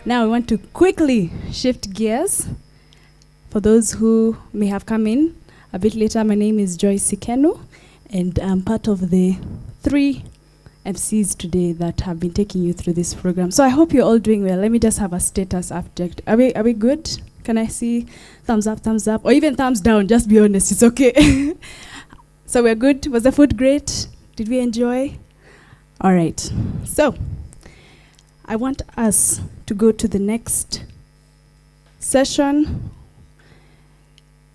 Now I want to quickly shift gears. For those who may have come in a bit later, my name is Joyce Sikenu, and I'm part of the 3 MCs today that have been taking you through this program. So I hope you're all doing well. Let me just have a status update. Are we good? Can I see thumbs up, or even thumbs down? Just be honest, it's okay. So we're good. Was the food great? Did we enjoy? All right. So I want us to go to the next session,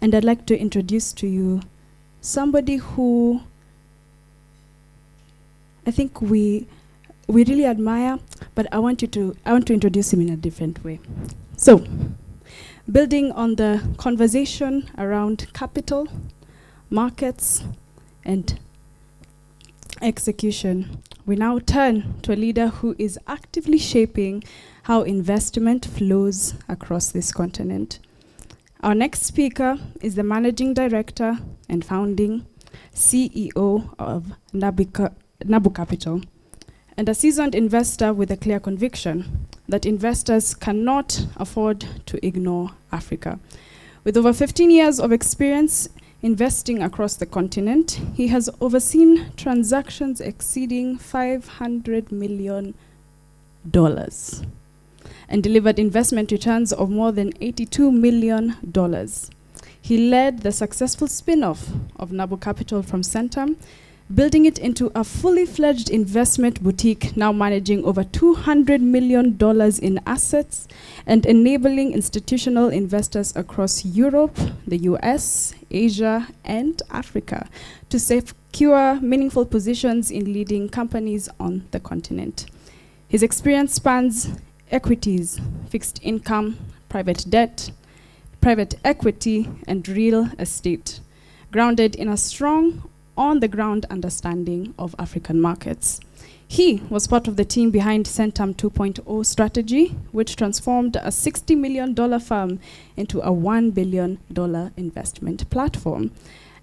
and I'd like to introduce to you somebody who I think we really admire, but I want to introduce him in a different way. So, building on the conversation around capital, markets, and execution, we now turn to a leader who is actively shaping how investment flows across this continent. Our next speaker is the Managing Director and founding CEO of Nabu Capital, and a seasoned investor with a clear conviction that investors cannot afford to ignore Africa. With over 15 years of experience investing across the continent, he has overseen transactions exceeding $500 million and delivered investment returns of more than $82 million. He led the successful spin-off of Nabu Capital from Centum, building it into a fully fledged investment boutique, now managing over $200 million in assets and enabling institutional investors across Europe, the US, Asia, and Africa to secure meaningful positions in leading companies on the continent. His experience spans equities, fixed income, private debt, private equity, and real estate, grounded in a strong on-the-ground understanding of African markets. He was part of the team behind Centum 2.0 strategy, which transformed a $60 million firm into a $1 billion investment platform.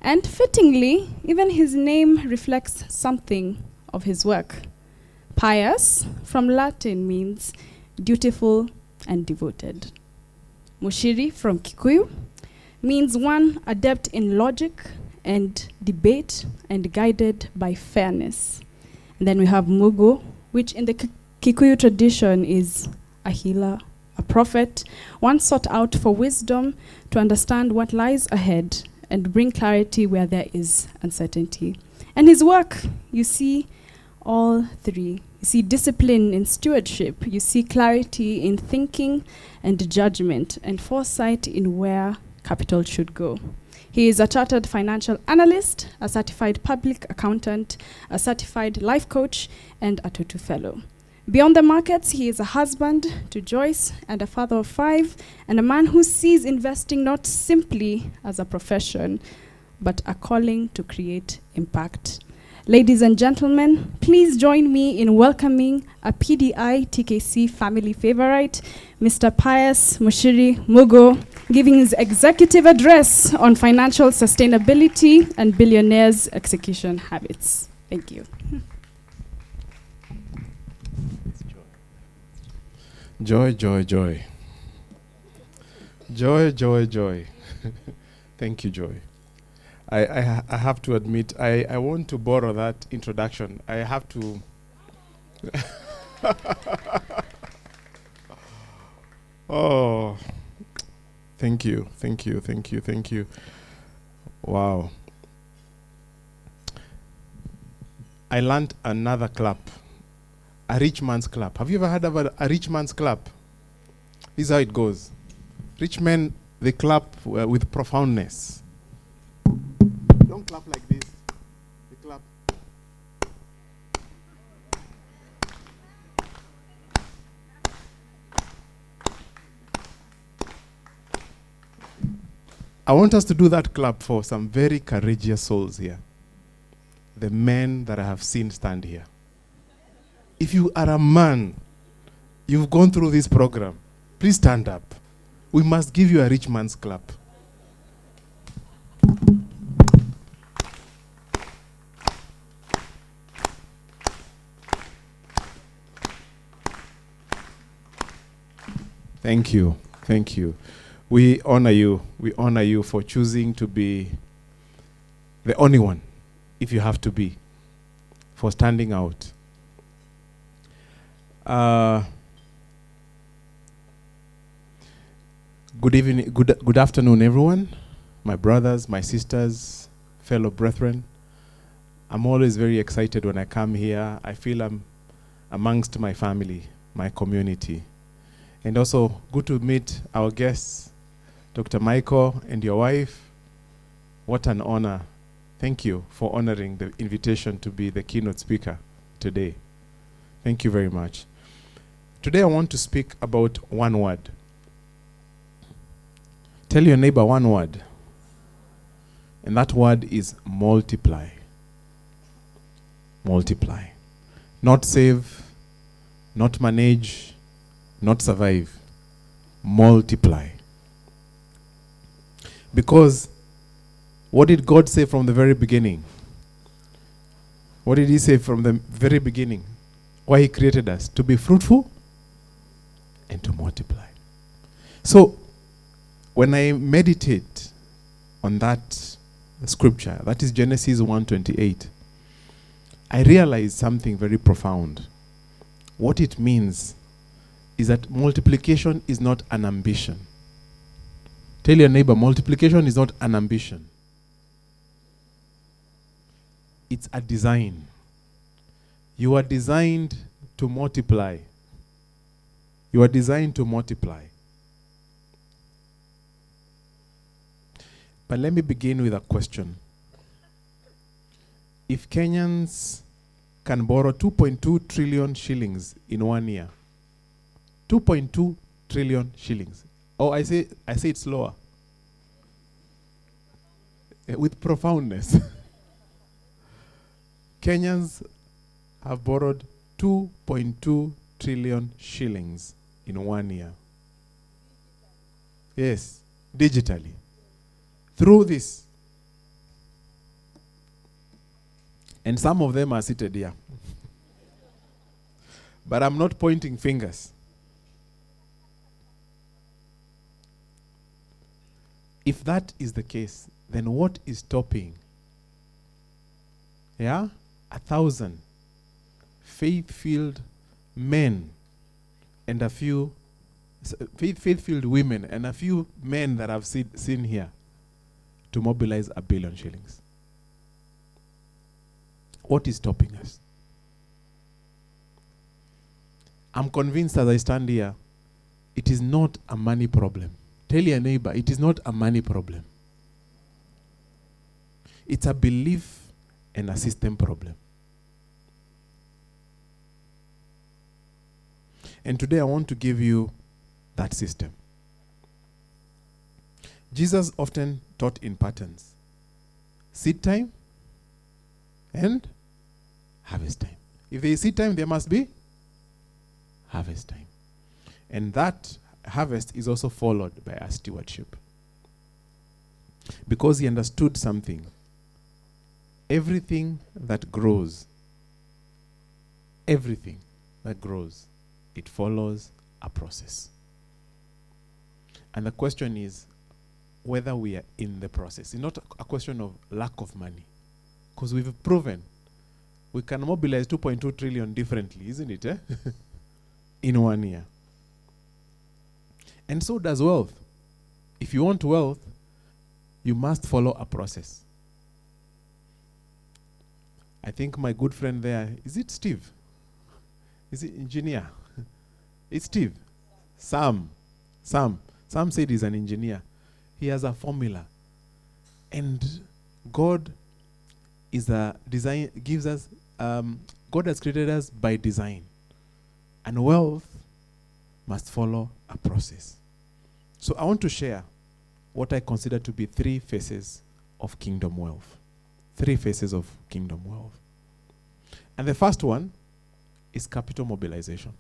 And fittingly, even his name reflects something of his work. Pious, from Latin, means dutiful and devoted. Mushiri, from Kikuyu, means one adept in logic and debate and guided by fairness. And then we have Mugo, which in the Kikuyu tradition is a healer, a prophet, one sought out for wisdom to understand what lies ahead and bring clarity where there is uncertainty. And his work, you see all 3. You see discipline in stewardship, you see clarity in thinking and judgment, and foresight in where capital should go. He is a chartered financial analyst, a certified public accountant, a certified life coach, and a Tutu fellow. Beyond the markets, he is a husband to Joyce and a father of 5, and a man who sees investing not simply as a profession, but a calling to create impact. Ladies and gentlemen, please join me in welcoming a PDI-TKC family favorite, Mr. Pius Mushiri Mugo, giving his executive address on financial sustainability and billionaires' execution habits. Thank you. Joy, joy, joy. Joy, joy, joy. Thank you, Joy. I have to admit, I want to borrow that introduction. I have to... Oh, thank you, thank you, thank you, thank you. Wow. I learned another clap, a rich man's clap. Have you ever heard about a rich man's clap? This is how it goes. Rich men, they clap with profoundness. Don't clap like this. They clap. I want us to do that clap for some very courageous souls here. The men that I have seen stand here. If you are a man, you've gone through this program, please stand up. We must give you a rich man's clap. Thank you. Thank you. We honor you. We honor you for choosing to be the only one, if you have to be, for standing out. Good evening, good afternoon, everyone. My brothers, my sisters, fellow brethren. I'm always very excited when I come here. I feel I'm amongst my family, my community. And also good to meet our guests, Dr. Michael and your wife. What an honor. Thank you for honoring the invitation to be the keynote speaker today. Thank you very much. Today I want to speak about one word. Tell your neighbor one word. And that word is multiply. Multiply. Not save, not manage, not survive. Multiply. Because what did God say from the very beginning? What did he say from the very beginning? Why he created us? To be fruitful and to multiply. So, when I meditate on that scripture, that is Genesis 1:28, I realize something very profound. What it means is that multiplication is not an ambition. Tell your neighbor, multiplication is not an ambition. It's a design. You are designed to multiply. You are designed to multiply. But let me begin with a question. If Kenyans can borrow 2.2 trillion shillings in 1 year, 2.2 trillion shillings. Oh, I say it slower. With profoundness. Kenyans have borrowed 2.2 trillion shillings in 1 year. Yes, digitally. Through this. And some of them are seated here. But I'm not pointing fingers. If that is the case, then what is stopping? 1,000 faith-filled men and a few faith-filled women and a few men that I've seen here to mobilize 1 billion shillings. What is stopping us? I'm convinced as I stand here, it is not a money problem. Tell your neighbor, it is not a money problem. It's a belief and a system problem. And today I want to give you that system. Jesus often taught in patterns. Seed time and harvest time. If there is seed time, there must be harvest time. And that harvest is also followed by a stewardship. Because he understood something. Everything that grows, it follows a process. And the question is whether we are in the process. It's not a question of lack of money. Because we've proven we can mobilize 2.2 trillion differently, isn't it? In 1 year. And so does wealth. If you want wealth, you must follow a process. I think my good friend there, is it Steve? Is it engineer? It's Steve. Sam said he's an engineer. He has a formula. And God is a design, gives us, God has created us by design. And wealth must follow a process. So I want to share what I consider to be 3 phases of kingdom wealth. 3 phases of kingdom wealth. And the first one is capital mobilization.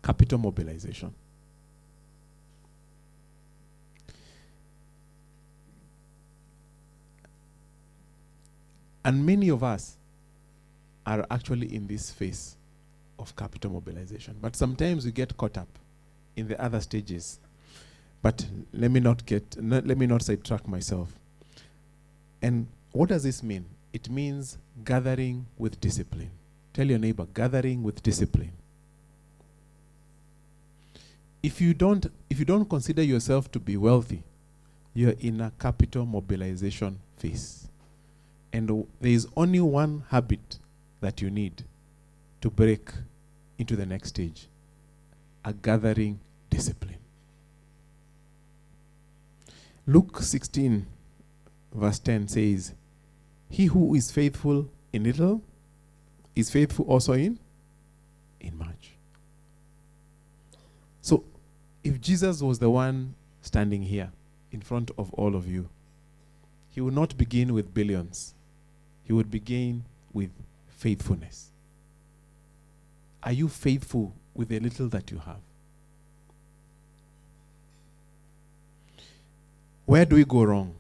Capital mobilization. And many of us are actually in this phase of capital mobilization. But sometimes we get caught up in the other stages. But let me not sidetrack myself. And what does this mean? It means gathering with discipline. Tell your neighbor, gathering with discipline. If you don't consider yourself to be wealthy, you're in a capital mobilization phase. And there is only one habit that you need to break into the next stage: a gathering discipline. Luke 16, verse 10 says, "He who is faithful in little is faithful also in much." So, if Jesus was the one standing here in front of all of you, he would not begin with billions. He would begin with faithfulness. Are you faithful with the little that you have? Where do we go wrong?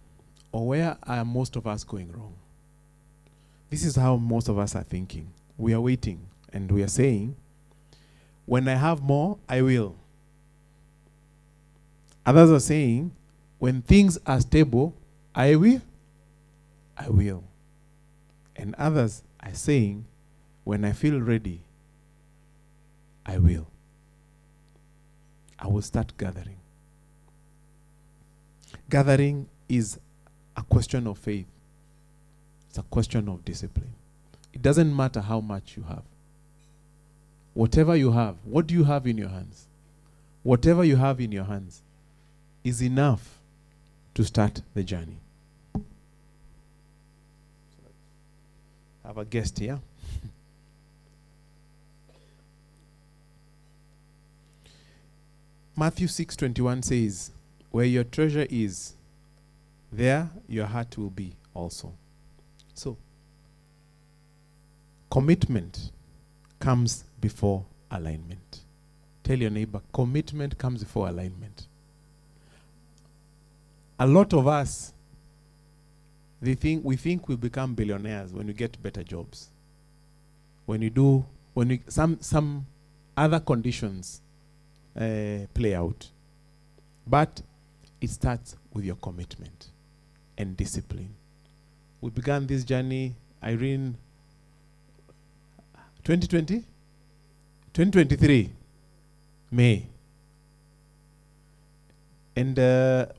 Or where are most of us going wrong? This is how most of us are thinking. We are waiting and we are saying, when I have more, I will. Others are saying, when things are stable, I will. And others are saying, when I feel ready, I will. I will start gathering. Gathering is a question of faith. It's a question of discipline. It doesn't matter how much you have. Whatever you have, what do you have in your hands? Whatever you have in your hands is enough to start the journey. I have a guest here. Matthew 6:21 says, "Where your treasure is, there your heart will be also." So, commitment comes before alignment. Tell your neighbor, commitment comes before alignment. A lot of us, we think we become billionaires when we get better jobs. Some other conditions play out. But it starts with your commitment and discipline. We began this journey, Irene, 2023, May. And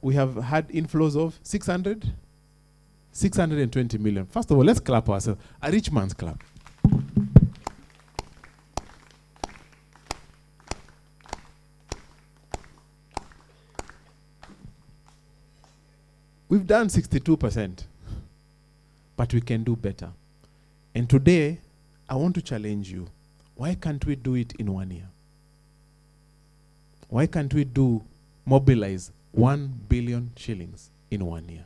we have had inflows of 620 million. First of all, let's clap ourselves. A rich man's clap. We've done 62%, but we can do better. And today, I want to challenge you. Why can't we do it in 1 year? Why can't we mobilize 1 billion shillings in 1 year?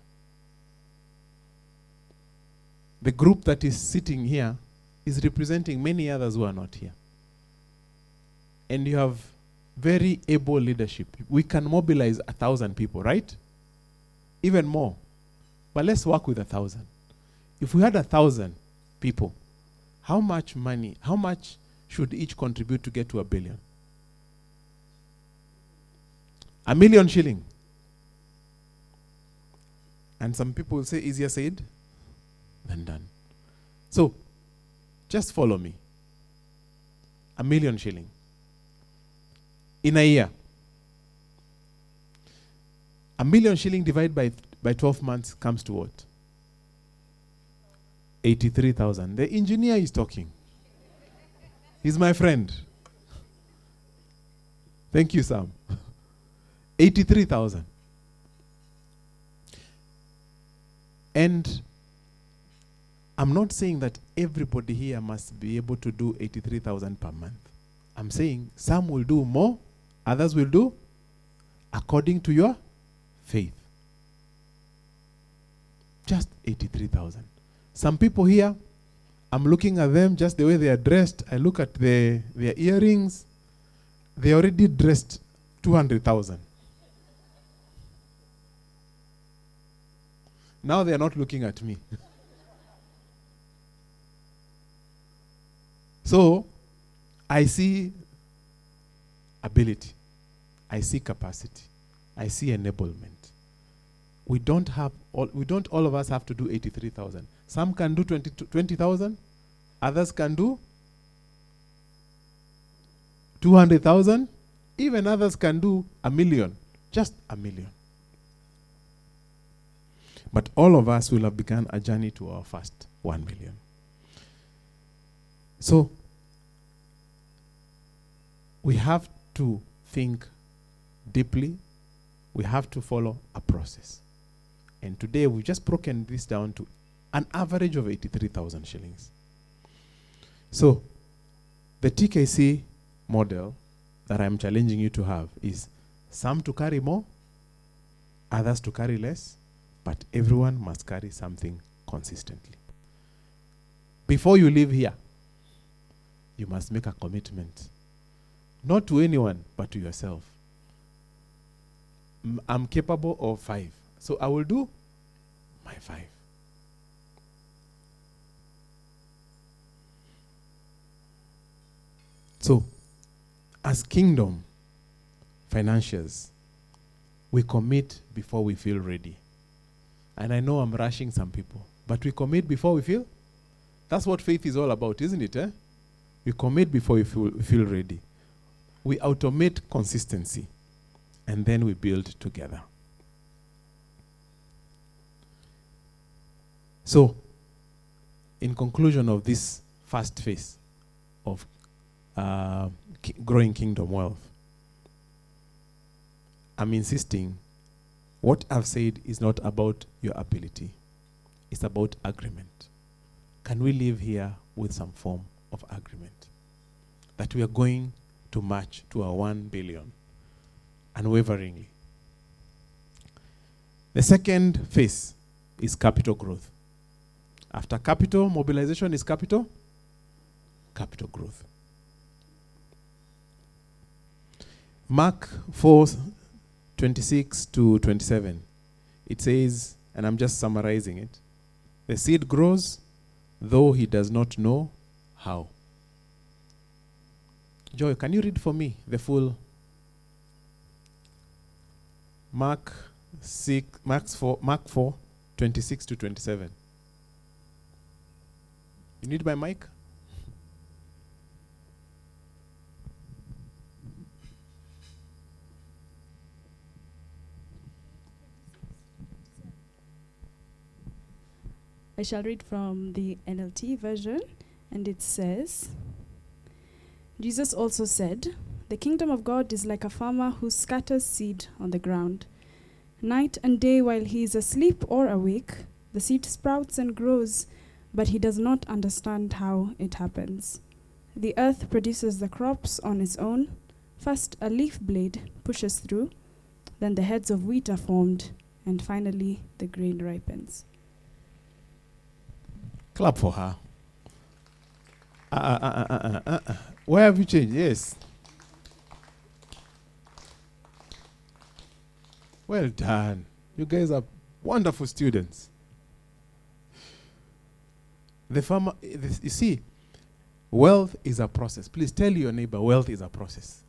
The group that is sitting here is representing many others who are not here. And you have very able leadership. We can mobilize 1,000 people, right? Even more. But let's work with 1,000. If we had 1,000 people, how much money, how much should each contribute to get to 1 billion? 1 million shilling. And some people will say, easier said than done. So, just follow me. 1 million shilling. In a year. 1 million shilling divided by 12 months comes to what? 83,000. The engineer is talking. He's my friend. Thank you, Sam. 83,000. And I'm not saying that everybody here must be able to do 83,000 per month. I'm saying some will do more, others will do according to your faith. Just 83,000. Some people here, I'm looking at them just the way they are dressed. I look at their earrings. They already dressed 200,000. Now they are not looking at me. So, I see ability. I see capacity. I see enablement. We don't all of us have to do 83,000. Some can do 20,000. Others can do 200,000. Even others can do 1,000,000. Just 1,000,000. But all of us will have begun a journey to our first 1 million. So we have to think deeply. We have to follow a process. And today we've just broken this down to an average of 83,000 shillings. So the TKC model that I'm challenging you to have is some to carry more, others to carry less, but everyone must carry something consistently. Before you leave here, you must make a commitment, not to anyone, but to yourself. I'm capable of 5, so I will do my 5. So, as kingdom financiers, we commit before we feel ready. And I know I'm rushing some people, but we commit before we feel. That's what faith is all about, isn't it? We commit before we feel ready. We automate consistency, and then we build together. So, in conclusion of this first phase of growing kingdom wealth, I'm insisting what I've said is not about your ability. It's about agreement. Can we live here with some form of agreement that we are going to match to our 1 billion unwaveringly? The second phase is capital growth. After capital mobilization is capital growth. Mark 4:26 to 27. It says, and I'm just summarizing it, the seed grows, though he does not know how. Joy, can you read for me the full Mark 4:26 to 27. You need my mic? I shall read from the NLT version, and it says, Jesus also said, "The kingdom of God is like a farmer who scatters seed on the ground. Night and day while he is asleep or awake, the seed sprouts and grows, but he does not understand how it happens. The earth produces the crops on its own. First a leaf blade pushes through, then the heads of wheat are formed, and finally the grain ripens." Clap for her. Where have you changed? Yes. Well done. You guys are wonderful students. The farmer, you see, wealth is a process. Please tell your neighbor, wealth is a process.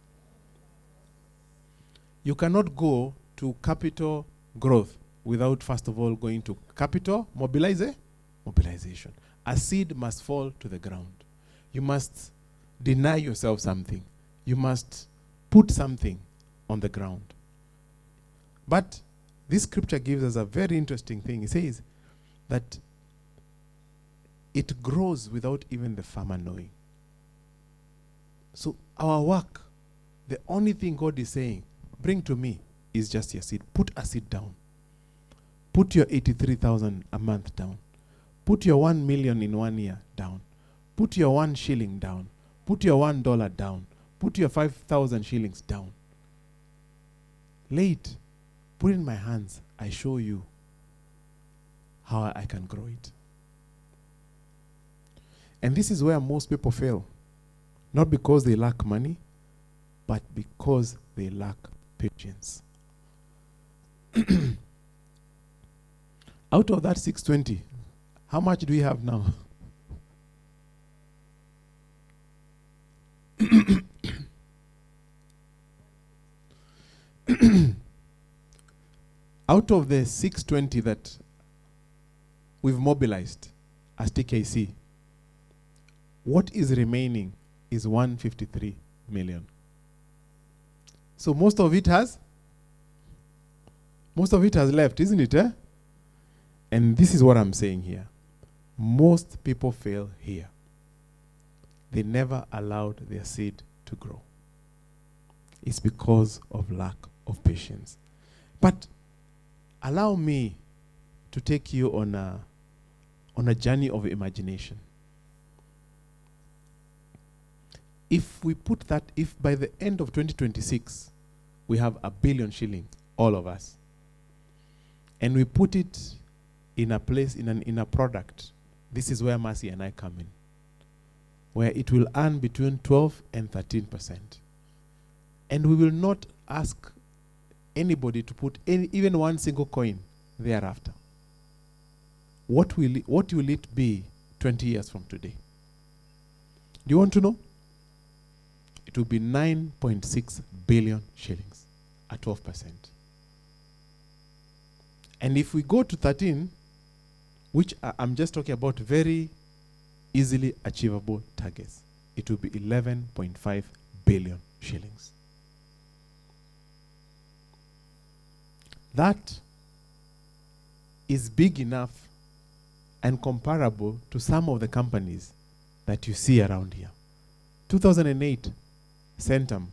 You cannot go to capital growth without first of all going to capital mobilization. A seed must fall to the ground. You must deny yourself something. You must put something on the ground. But this scripture gives us a very interesting thing. It says that it grows without even the farmer knowing. So our work, the only thing God is saying, bring to me, is just your seed. Put a seed down. Put your 83,000 a month down. Put your 1 million in 1 year down. Put your 1 shilling down. Put your $1 down. Put your 5,000 shillings down. Lay it. Put it in my hands. I show you how I can grow it. And this is where most people fail. Not because they lack money, but because they lack patience. Out of that 620, how much do we have now? Out of the 620 that we've mobilized as TKC, what is remaining is 153 million. So most of it has left, isn't it? And this is what I'm saying here. Most people fail here. They never allowed their seed to grow. It's because of lack of patience. But allow me to take you on a journey of imagination. If by the end of 2026, we have 1 billion shilling, all of us, and we put it in a place, in a product, this is where Mercy and I come in, where it will earn between 12 and 13%. And we will not ask anybody to put even one single coin thereafter. What will it be 20 years from today? Do you want to know? It will be 9.6 billion shillings at 12%. And if we go to 13, which I'm just talking about very easily achievable targets, it will be 11.5 billion shillings. That is big enough and comparable to some of the companies that you see around here. 2008, Centum.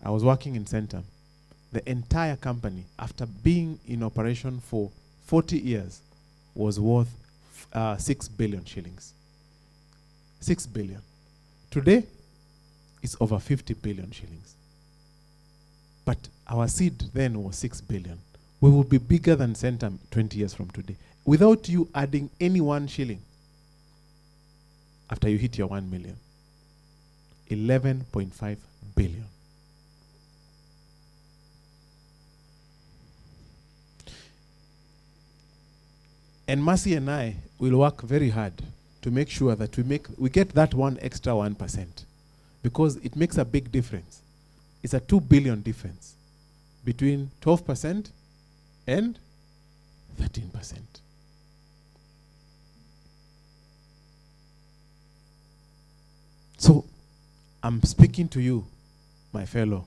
I was working in Centum. The entire company, after being in operation for 40 years, was worth 6 billion shillings. 6 billion. Today, it's over 50 billion shillings. But our seed then was 6 billion. We will be bigger than Centum 20 years from today, without you adding any 1 shilling after you hit your 1 million. 11.5 billion. And Mercy and I will work very hard to make sure that we get that one extra 1%, because it makes a big difference. It's a 2 billion difference between 12% and 13%. So I'm speaking to you, my fellow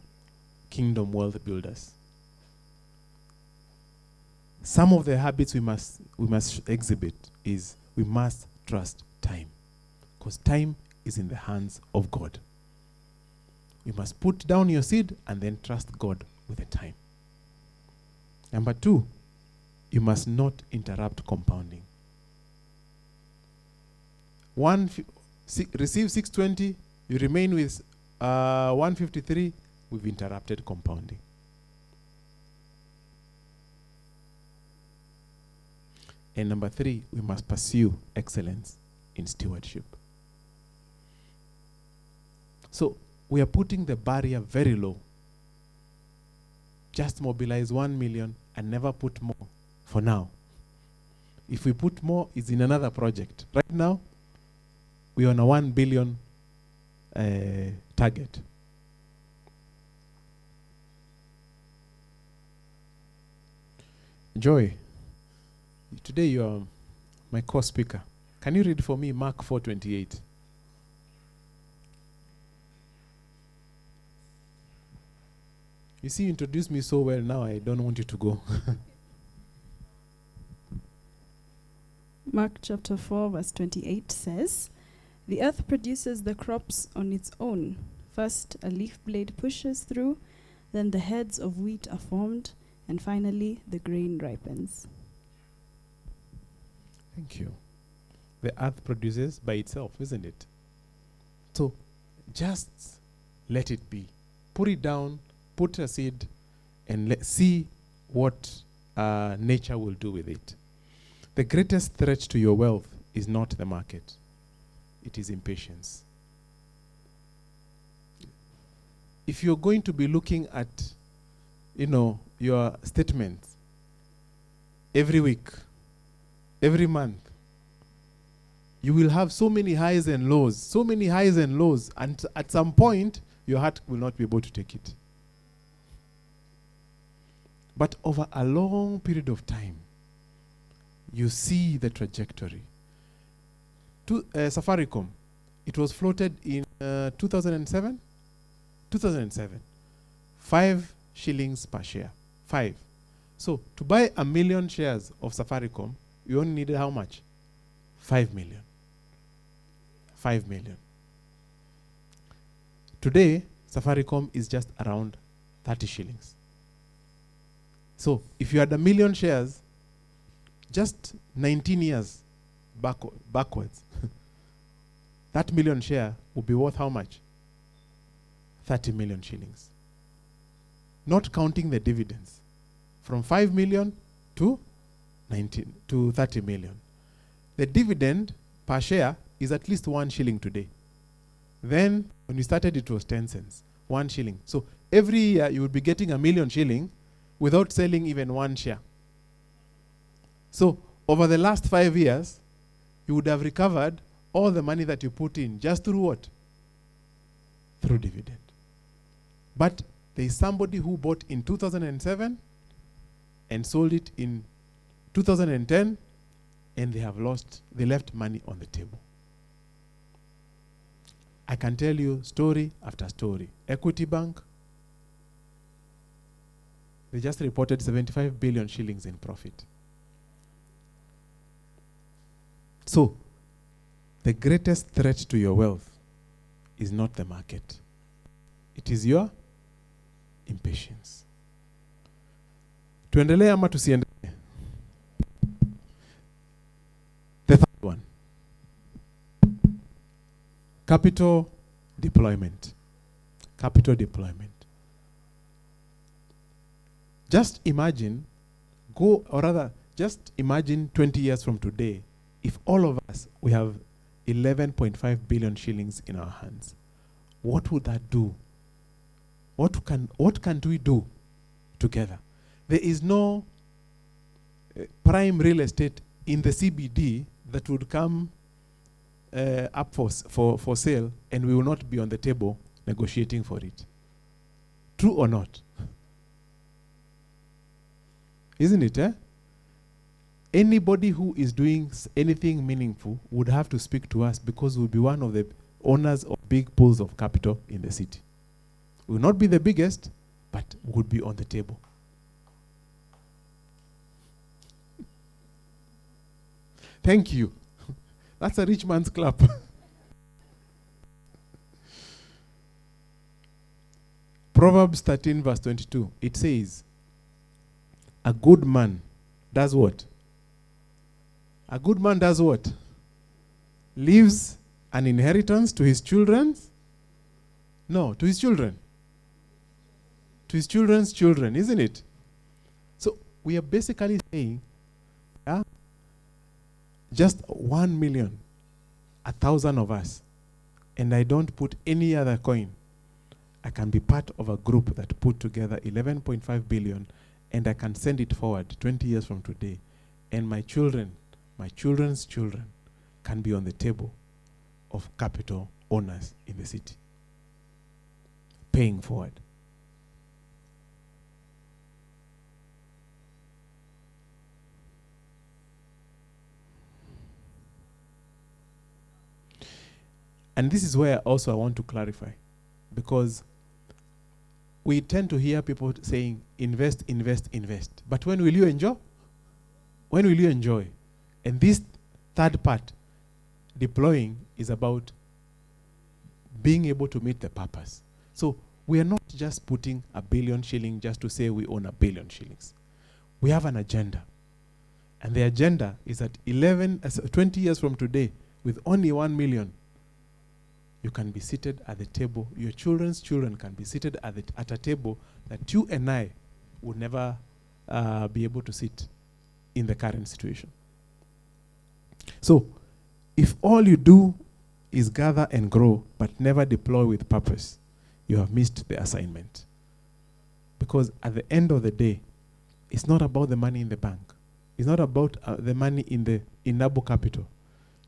kingdom wealth builders. Some of the habits we must exhibit is we must trust time, because time is in the hands of God. You must put down your seed and then trust God with the time. Number 2, you must not interrupt compounding. Receive 620, you remain with 153, we've interrupted compounding. And number 3, we must pursue excellence in stewardship. So we are putting the barrier very low. Just mobilize 1 million and never put more for now. If we put more, it's in another project. Right now, we're on a 1 billion target. Joy, today you are my co-speaker. Can you read for me Mark 4:28? You see, you introduced me so well, now I don't want you to go. Mark chapter 4 verse 28 says, "The earth produces the crops on its own. First a leaf blade pushes through, then the heads of wheat are formed, and finally the grain ripens." Thank you. The earth produces by itself, isn't it? So just let it be. Put it down, put a seed, and see what nature will do with it. The greatest threat to your wealth is not the market. It is impatience. If you're going to be looking at, your statements every week, every month, you will have so many highs and lows, and at some point, your heart will not be able to take it. But over a long period of time, you see the trajectory. Safaricom, it was floated in 2007. 2007. 5 shillings per share. 5. So to buy 1 million shares of Safaricom, you only needed how much? 5 million. 5 million. Today, Safaricom is just around 30 shillings. So if you had 1 million shares, just 19 years backwards, that million share would be worth how much? 30 million shillings. Not counting the dividends. From 5 million to 30 million. The dividend per share is at least 1 shilling today. Then, when we started, it was 10 cents. 1 shilling. So every year, you would be getting 1 million shilling without selling even 1 share. So over the last 5 years, you would have recovered all the money that you put in just through what? Through dividend. But there is somebody who bought in 2007 and sold it in 2010, and they left money on the table. I can tell you story after story. Equity Bank, they just reported 75 billion shillings in profit. So, the greatest threat to your wealth is not the market. It is your impatience. Tuendelee ama tusiendelee? The third one. Capital deployment. Capital deployment. Just imagine, just imagine 20 years from today, if all of us, we have 11.5 billion shillings in our hands. What would that do? What can we do together? There is no prime real estate in the CBD that would come up for sale, and we will not be on the table negotiating for it. True or not? Isn't it, eh? Anybody who is doing anything meaningful would have to speak to us, because we'll be one of the owners of big pools of capital in the city. We will not be the biggest, but would be on the table. Thank you. That's a rich man's clap. Proverbs 13 verse 22. It says, a good man does what? A good man does what? Leaves an inheritance to his children? No, to his children. To his children's children, isn't it? So we are basically saying, just 1 million, 1,000 of us, and I don't put any other coin, I can be part of a group that put together 11.5 billion, and I can send it forward 20 years from today, and my children, my children's children, can be on the table of capital owners in the city, paying forward. And this is where also I want to clarify, because we tend to hear people saying, invest, invest, invest. But when will you enjoy? When will you enjoy? And this third part, deploying, is about being able to meet the purpose. So we are not just putting 1 billion shillings just to say we own 1 billion shillings. We have an agenda. And the agenda is that 20 years from today, with only 1 million, you can be seated at the table. Your children's children can be seated at a table that you and I would never be able to sit in the current situation. So, if all you do is gather and grow, but never deploy with purpose, you have missed the assignment. Because at the end of the day, it's not about the money in the bank. It's not about the money in Nabu Capital.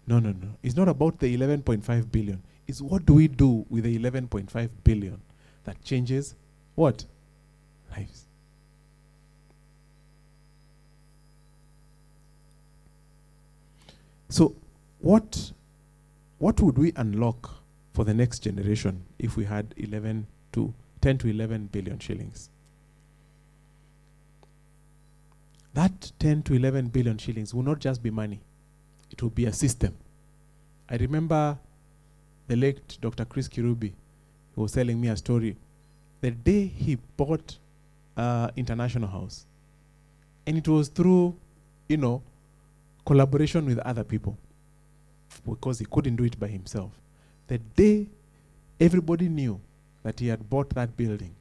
No. It's not about the 11.5 billion. It's what do we do with the 11.5 billion that changes what? Lives. So what would we unlock for the next generation if we had 10 to 11 billion shillings? That 10 to 11 billion shillings will not just be money. It will be a system. I remember the late Dr. Chris Kirubi, who was telling me a story. The day he bought International House, and it was through, collaboration with other people, because he couldn't do it by himself. The day everybody knew that he had bought that building,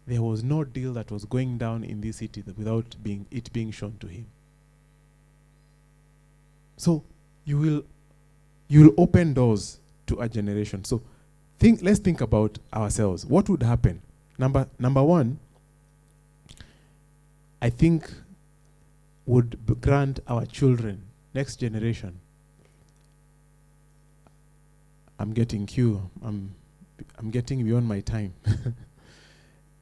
there was no deal that was going down in this city without it being shown to him. So you will open doors to a generation. So let's think about ourselves. What would happen? Number one, I think would grant our children, next generation. I'm getting I'm getting beyond my time.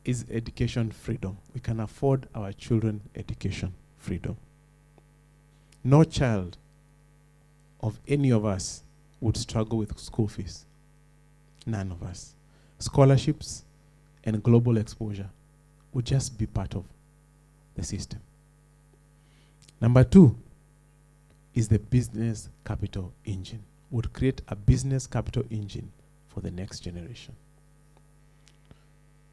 Is education freedom. We can afford our children education freedom. No child of any of us would struggle with school fees. None of us. Scholarships and global exposure would just be part of the system. Number two is the business capital engine. Would create a business capital engine for the next generation.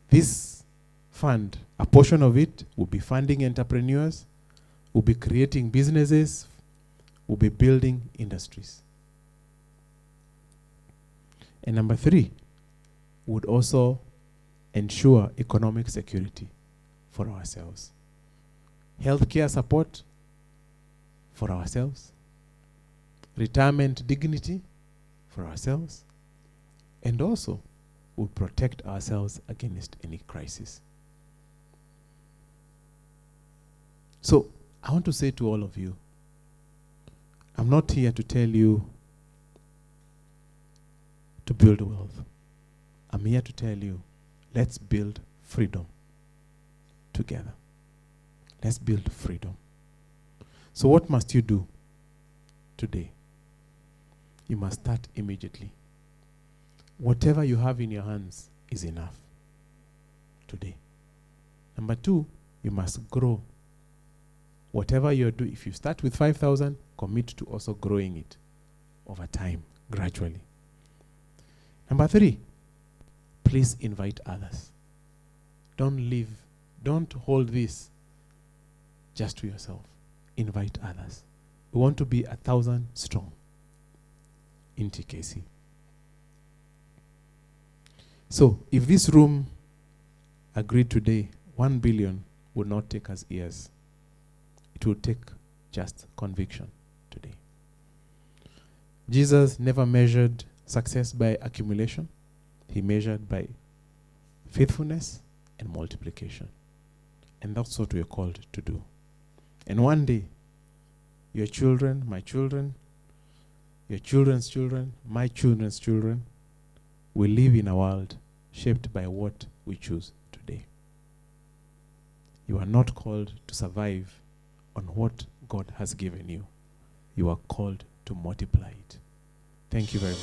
This fund, a portion of it will be funding entrepreneurs, will be creating businesses, will be building industries. And number three would also ensure economic security for ourselves. Healthcare support for ourselves. Retirement dignity for ourselves. And also would protect ourselves against any crisis. So I want to say to all of you, I'm not here to tell you to build wealth. I'm here to tell you, let's build freedom together. Let's build freedom. So what must you do today? You must start immediately. Whatever you have in your hands is enough today. Number two, you must grow. Whatever you do, if you start with 5,000, commit to also growing it over time, gradually. Number three, please invite others. Don't hold this just to yourself. Invite others. We want to be 1,000 strong in TKC. So if this room agreed today, 1 billion would not take us years. It will take just conviction today. Jesus never measured success by accumulation. He measured by faithfulness and multiplication. And that's what we are called to do. And one day, your children, my children, your children's children, my children's children, will live in a world shaped by what we choose today. You are not called to survive on what God has given you. You are called to multiply it. Thank you very much.